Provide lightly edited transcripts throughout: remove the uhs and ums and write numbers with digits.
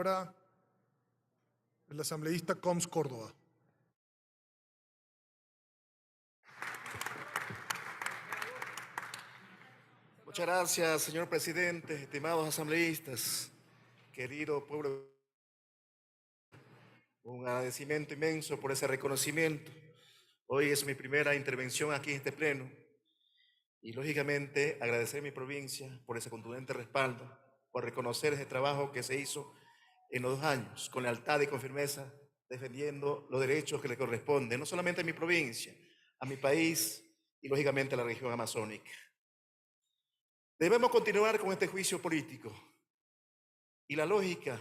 palabra el asambleísta Coms Córdoba. Muchas gracias, señor presidente, estimados asambleístas, querido pueblo. Un agradecimiento inmenso por ese reconocimiento. Hoy es mi primera intervención aquí en este pleno y, lógicamente, agradecer a mi provincia por ese contundente respaldo, por reconocer ese trabajo que se hizo en los 2 años, con lealtad y con firmeza, defendiendo los derechos que le corresponden, no solamente a mi provincia, a mi país y, lógicamente, a la región amazónica. Debemos continuar con este juicio político y la lógica,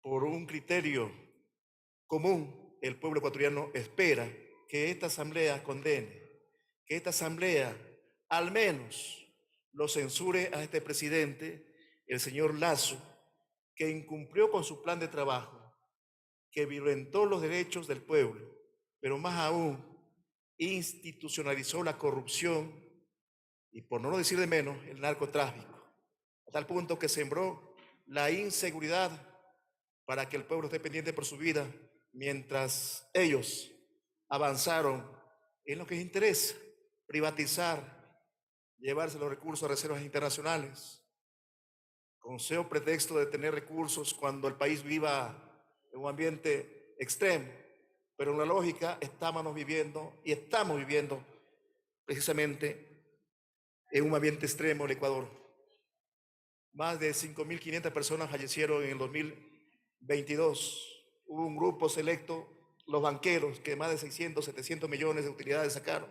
por un criterio común, el pueblo ecuatoriano espera que esta asamblea condene, que esta asamblea al menos lo censure a este presidente, el señor Lasso, que incumplió con su plan de trabajo, que violentó los derechos del pueblo, pero más aún institucionalizó la corrupción y, por no decir de menos, el narcotráfico, a tal punto que sembró la inseguridad para que el pueblo esté pendiente por su vida, mientras ellos avanzaron en lo que les interesa: privatizar, llevarse los recursos a reservas internacionales, con solo pretexto de tener recursos cuando el país viva en un ambiente extremo. Pero en la lógica estamos viviendo precisamente en un ambiente extremo el Ecuador. Más de 5.500 personas fallecieron en el 2022. Hubo un grupo selecto, los banqueros, que más de 600, 700 millones de utilidades sacaron.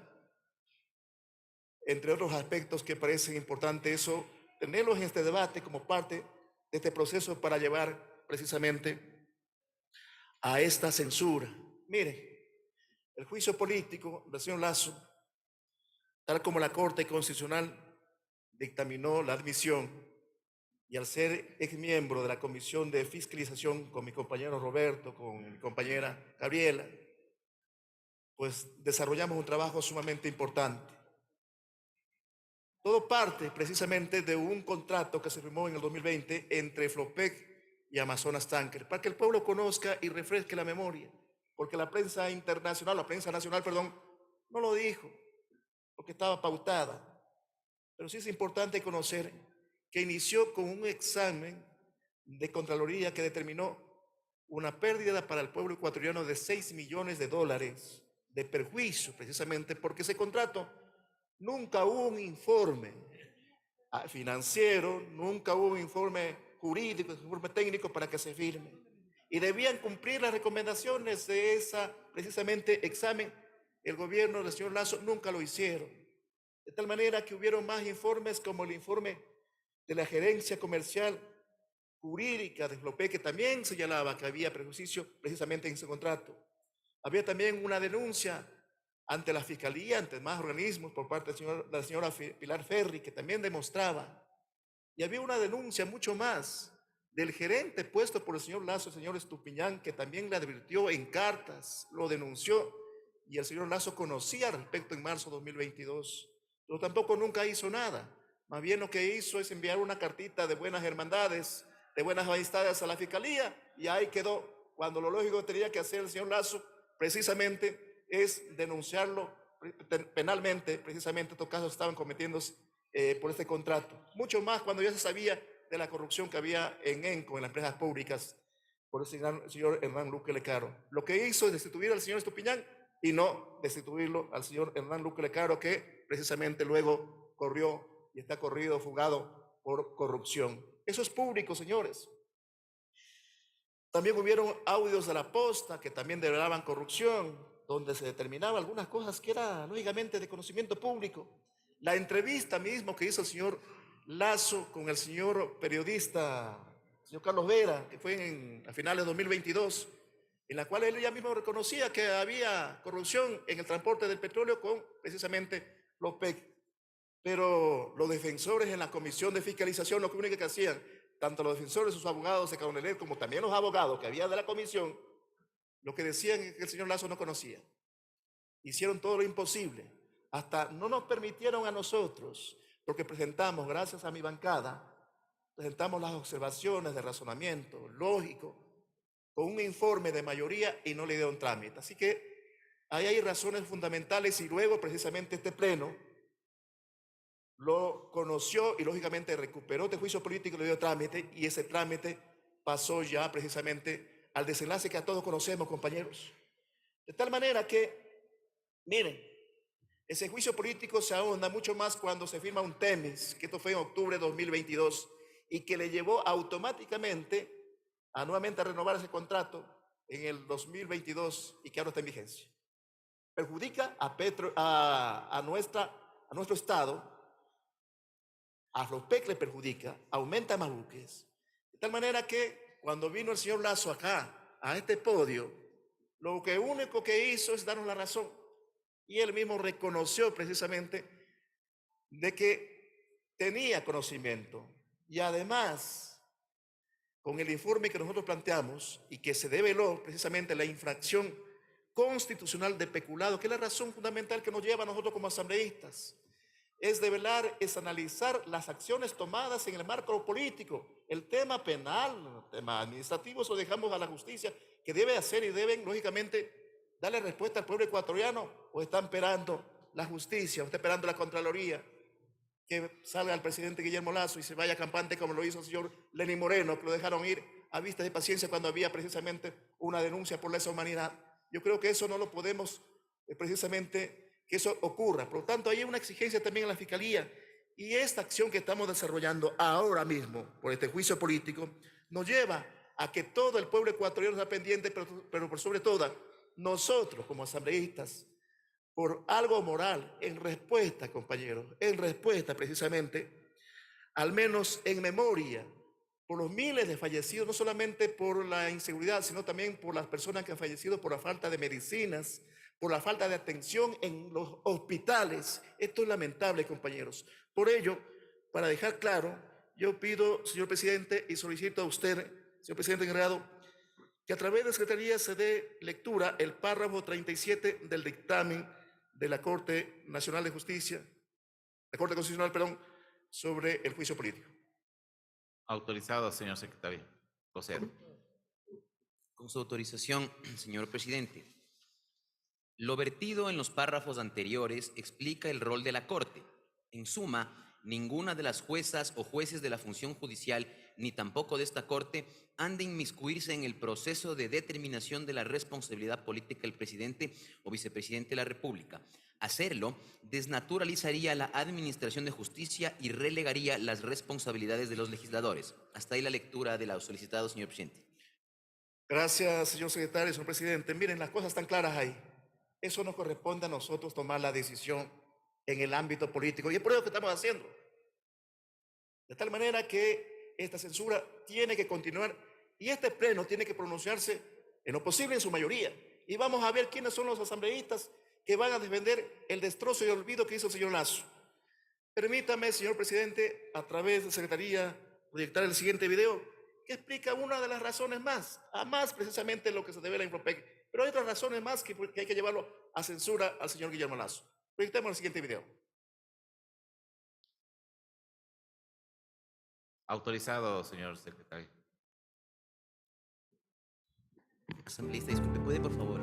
Entre otros aspectos que parecen importantes, eso, tenerlos en este debate como parte de este proceso para llevar precisamente a esta censura. Mire, el juicio político del señor Lasso, tal como la Corte Constitucional dictaminó la admisión, y al ser ex miembro de la Comisión de Fiscalización con mi compañero Roberto, con mi compañera Gabriela, pues desarrollamos un trabajo sumamente importante. Todo parte precisamente de un contrato que se firmó en el 2020 entre Flopec y Amazonas Tanker, para que el pueblo conozca y refresque la memoria, porque la prensa internacional, la prensa nacional, perdón, no lo dijo, porque estaba pautada. Pero sí es importante conocer que inició con un examen de Contraloría que determinó una pérdida para el pueblo ecuatoriano de $6 millones de perjuicio, precisamente porque ese contrato nunca hubo un informe financiero, nunca hubo un informe jurídico, un informe técnico para que se firme. Y debían cumplir las recomendaciones de ese precisamente examen. El gobierno del señor Lasso nunca lo hicieron. De tal manera que hubieron más informes, como el informe de la gerencia comercial jurídica de Flopec, que también señalaba que había perjuicio precisamente en ese contrato. Había también una denuncia ante la Fiscalía, ante más organismos, por parte de la señora Pilar Ferri, que también demostraba. Y había una denuncia mucho más del gerente puesto por el señor Lasso, el señor Estupiñán, que también le advirtió en cartas, lo denunció, y el señor Lasso conocía al respecto en marzo de 2022. Pero tampoco nunca hizo nada. Más bien lo que hizo es enviar una cartita de buenas hermandades, de buenas amistades a la Fiscalía, y ahí quedó, cuando lo lógico que tenía que hacer el señor Lasso precisamente es denunciarlo penalmente. Precisamente estos casos estaban cometiéndose por este contrato. Mucho más cuando ya se sabía de la corrupción que había en ENCO, en las empresas públicas, por el señor Hernán Luque Lecaro. Lo que hizo es destituir al señor Estupiñán y no destituirlo al señor Hernán Luque Lecaro, que precisamente luego corrió y está corrido, fugado por corrupción. Eso es público, señores. También hubieron audios de la posta que también develaban corrupción, donde se determinaban algunas cosas que eran lógicamente de conocimiento público. La entrevista mismo que hizo el señor Lasso con el señor periodista, señor Carlos Vera, que fue a finales de 2022, en la cual él ya mismo reconocía que había corrupción en el transporte del petróleo con precisamente los PEC. Pero los defensores en la comisión de fiscalización, lo único que hacían, tanto los defensores, sus abogados de Caronelet, como también los abogados que había de la comisión, lo que decían es que el señor Lasso no conocía. Hicieron todo lo imposible. Hasta no nos permitieron a nosotros, porque presentamos, gracias a mi bancada, presentamos las observaciones de razonamiento lógico con un informe de mayoría y no le dio un trámite. Así que ahí hay razones fundamentales y luego precisamente este pleno lo conoció y lógicamente recuperó este juicio político y le dio trámite, y ese trámite pasó ya precisamente al desenlace que a todos conocemos, compañeros. De tal manera que, miren, ese juicio político se ahonda mucho más cuando se firma un TEMES, que esto fue en octubre de 2022, y que le llevó automáticamente a nuevamente a renovar ese contrato en el 2022 y que ahora está en vigencia. Perjudica a nuestro Estado. A Flopec le perjudica, aumenta más buques. De tal manera que cuando vino el señor Lasso acá, a este podio, lo único que hizo es darnos la razón. Y él mismo reconoció precisamente de que tenía conocimiento. Y además, con el informe que nosotros planteamos y que se develó precisamente la infracción constitucional de peculado, que es la razón fundamental que nos lleva a nosotros como asambleístas, es develar, es analizar las acciones tomadas en el marco político. El tema penal, el tema administrativo, eso dejamos a la justicia, que debe hacer y deben, lógicamente, darle respuesta al pueblo ecuatoriano, o están esperando la justicia, o está esperando la Contraloría, que salga el presidente Guillermo Lasso y se vaya campante como lo hizo el señor Lenín Moreno, que lo dejaron ir a vista de paciencia cuando había precisamente una denuncia por lesa humanidad. Yo creo que eso no lo podemos precisamente que eso ocurra. Por lo tanto, hay una exigencia también en la Fiscalía, y esta acción que estamos desarrollando ahora mismo por este juicio político nos lleva a que todo el pueblo ecuatoriano está pendiente, pero por sobre todo nosotros como asambleístas, por algo moral, en respuesta, compañeros, en respuesta precisamente, al menos en memoria, por los miles de fallecidos, no solamente por la inseguridad, sino también por las personas que han fallecido por la falta de medicinas, por la falta de atención en los hospitales. Esto es lamentable, compañeros. Por ello, para dejar claro, yo pido, señor presidente, y solicito a usted, señor presidente encargado, que a través de la Secretaría se dé lectura el párrafo 37 del dictamen de la Corte Nacional de Justicia, la Corte Constitucional, perdón, sobre el juicio político. Autorizado, señor secretario. Procedo. Con su autorización, señor presidente. Lo vertido en los párrafos anteriores explica el rol de la Corte. En suma, ninguna de las juezas o jueces de la función judicial, ni tampoco de esta Corte, han de inmiscuirse en el proceso de determinación de la responsabilidad política del presidente o vicepresidente de la República. Hacerlo desnaturalizaría la administración de justicia y relegaría las responsabilidades de los legisladores. Hasta ahí la lectura de lo solicitado, señor presidente. Gracias, señor secretario, señor presidente. Miren, las cosas están claras ahí. Eso nos corresponde a nosotros tomar la decisión en el ámbito político, y es por eso que estamos haciendo. De tal manera que esta censura tiene que continuar y este pleno tiene que pronunciarse en lo posible en su mayoría. Y vamos a ver quiénes son los asambleístas que van a defender el destrozo y el olvido que hizo el señor Lasso. Permítame, señor presidente, a través de Secretaría, proyectar el siguiente video que explica una de las razones más, a más precisamente lo que se debe a la Infropec. Pero hay otras razones más que hay que llevarlo a censura al señor Guillermo Lasso. Proyectemos el siguiente video. Autorizado, señor secretario. Asambleísta, disculpe, ¿puede por favor?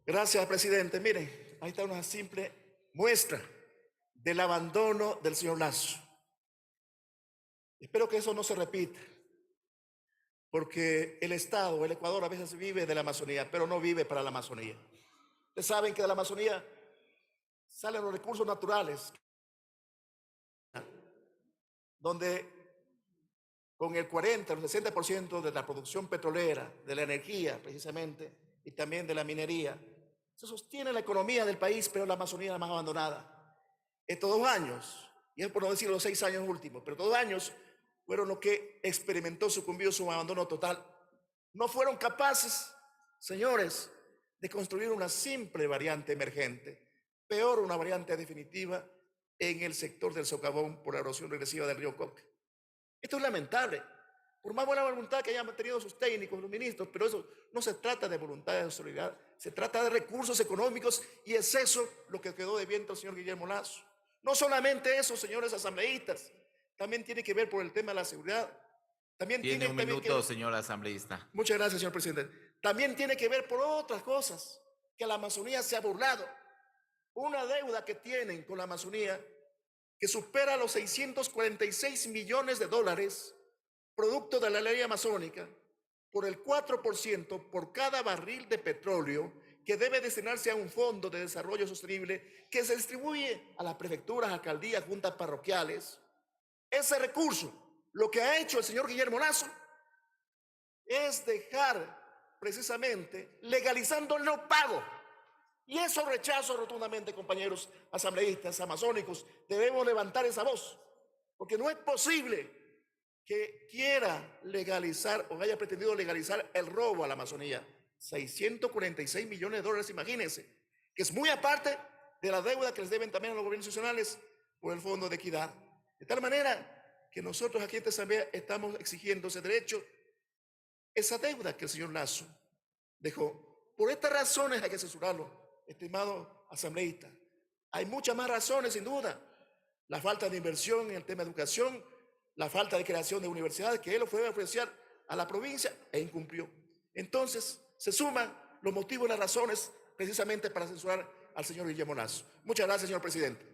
Gracias, presidente. Miren, ahí está una simple muestra del abandono del señor Lasso. Espero que eso no se repita, porque el Estado, el Ecuador, a veces vive de la Amazonía, pero no vive para la Amazonía. Ustedes saben que de la Amazonía salen los recursos naturales, donde con el 40 o el 60% de la producción petrolera, de la energía precisamente, y también de la minería, se sostiene la economía del país, pero la Amazonía es la más abandonada. Estos 2 años, y es por no decir los 6 años últimos, pero 2 años fueron los que experimentó, sucumbió su abandono total. no fueron capaces, señores, de construir una simple variante emergente, peor una variante definitiva en el sector del socavón por la erosión regresiva del río Coque. Esto es lamentable, por más buena voluntad que hayan tenido sus técnicos, los ministros, pero eso no se trata de voluntad de solidaridad, se trata de recursos económicos y es eso lo que quedó debiendo el señor Guillermo Lasso. No solamente eso, señores asambleístas, también tiene que ver por el tema de la seguridad. También Tiene un también minuto, señor asambleísta. Muchas gracias, señor presidente. También tiene que ver por otras cosas que la Amazonía se ha burlado. Una deuda que tienen con la Amazonía que supera los 646 millones de dólares, producto de la ley amazónica, por el 4% por cada barril de petróleo que debe destinarse a un fondo de desarrollo sostenible que se distribuye a las prefecturas, alcaldías, juntas parroquiales. Ese recurso, lo que ha hecho el señor Guillermo Lasso es dejar precisamente legalizando el no pago. Y eso rechazo rotundamente, compañeros asambleístas, amazónicos. Debemos levantar esa voz, porque no es posible que quiera legalizar o haya pretendido legalizar el robo a la Amazonía. 646 millones de dólares, imagínense, que es muy aparte de la deuda que les deben también a los gobiernos nacionales por el Fondo de Equidad. De tal manera que nosotros aquí en esta asamblea estamos exigiendo ese derecho, esa deuda que el señor Lasso dejó. Por estas razones hay que censurarlo, estimado asambleísta. Hay muchas más razones, sin duda. La falta de inversión en el tema de educación, la falta de creación de universidades que él fue a ofrecer a la provincia e incumplió. Entonces, se suman los motivos y las razones precisamente para censurar al señor Guillermo Lasso. Muchas gracias, señor presidente.